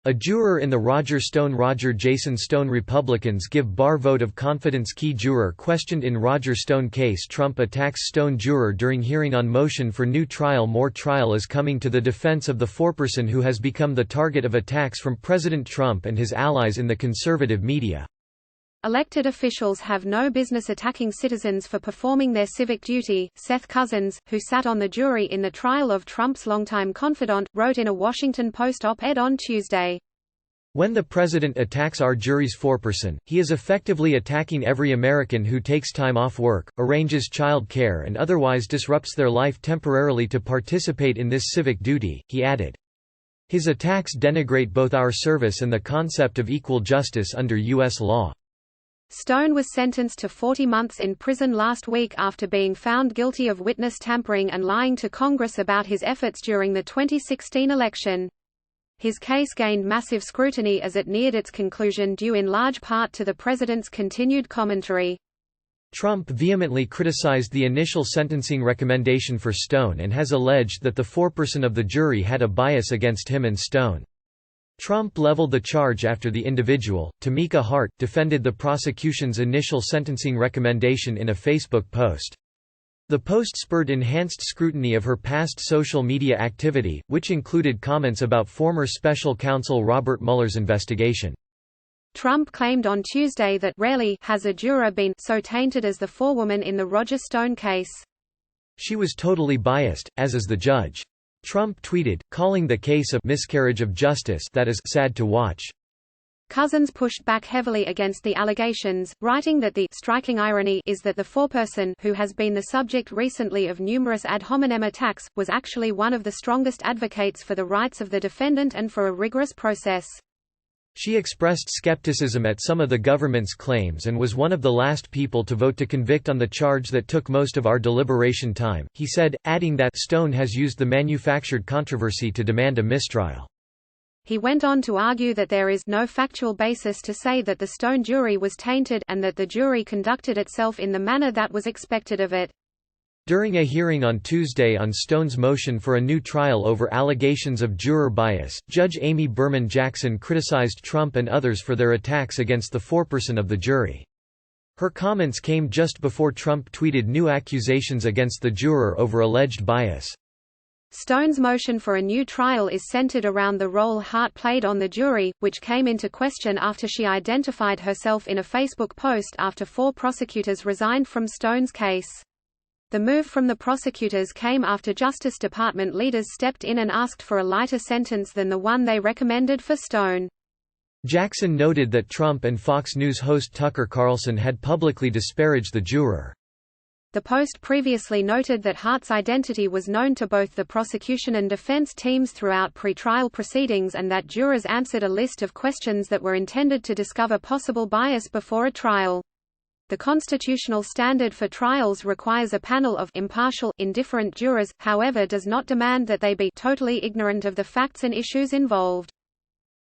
A juror in the Roger Jason Stone Republicans give Barr vote of confidence. Key juror questioned in Roger Stone case. Trump attacks Stone juror during hearing on motion for new trial. More trial is coming to the defense of the foreperson who has become the target of attacks from President Trump and his allies in the conservative media. Elected officials have no business attacking citizens for performing their civic duty, Seth Cousins, who sat on the jury in the trial of Trump's longtime confidant, wrote in a Washington Post op-ed on Tuesday. When the president attacks our jury's foreperson, he is effectively attacking every American who takes time off work, arranges child care and otherwise disrupts their life temporarily to participate in this civic duty, he added. His attacks denigrate both our service and the concept of equal justice under U.S. law. Stone was sentenced to 40 months in prison last week after being found guilty of witness tampering and lying to Congress about his efforts during the 2016 election. His case gained massive scrutiny as it neared its conclusion due in large part to the president's continued commentary. Trump vehemently criticized the initial sentencing recommendation for Stone and has alleged that the foreperson of the jury had a bias against him and Stone. Trump leveled the charge after the individual, Tamika Hart, defended the prosecution's initial sentencing recommendation in a Facebook post. The post spurred enhanced scrutiny of her past social media activity, which included comments about former special counsel Robert Mueller's investigation. Trump claimed on Tuesday that rarely has a juror been so tainted as the forewoman in the Roger Stone case. She was totally biased, as is the judge. Trump tweeted, calling the case a miscarriage of justice that is sad to watch. Cousins pushed back heavily against the allegations, writing that the striking irony is that the foreperson, who has been the subject recently of numerous ad hominem attacks, was actually one of the strongest advocates for the rights of the defendant and for a rigorous process. She expressed skepticism at some of the government's claims and was one of the last people to vote to convict on the charge that took most of our deliberation time, he said, adding that Stone has used the manufactured controversy to demand a mistrial. He went on to argue that there is no factual basis to say that the Stone jury was tainted and that the jury conducted itself in the manner that was expected of it. During a hearing on Tuesday on Stone's motion for a new trial over allegations of juror bias, Judge Amy Berman Jackson criticized Trump and others for their attacks against the foreperson of the jury. Her comments came just before Trump tweeted new accusations against the juror over alleged bias. Stone's motion for a new trial is centered around the role Hart played on the jury, which came into question after she identified herself in a Facebook post after 4 prosecutors resigned from Stone's case. The move from the prosecutors came after Justice Department leaders stepped in and asked for a lighter sentence than the one they recommended for Stone. Jackson noted that Trump and Fox News host Tucker Carlson had publicly disparaged the juror. The Post previously noted that Hart's identity was known to both the prosecution and defense teams throughout pre-trial proceedings and that jurors answered a list of questions that were intended to discover possible bias before a trial. The constitutional standard for trials requires a panel of impartial, indifferent jurors, however does not demand that they be totally ignorant of the facts and issues involved.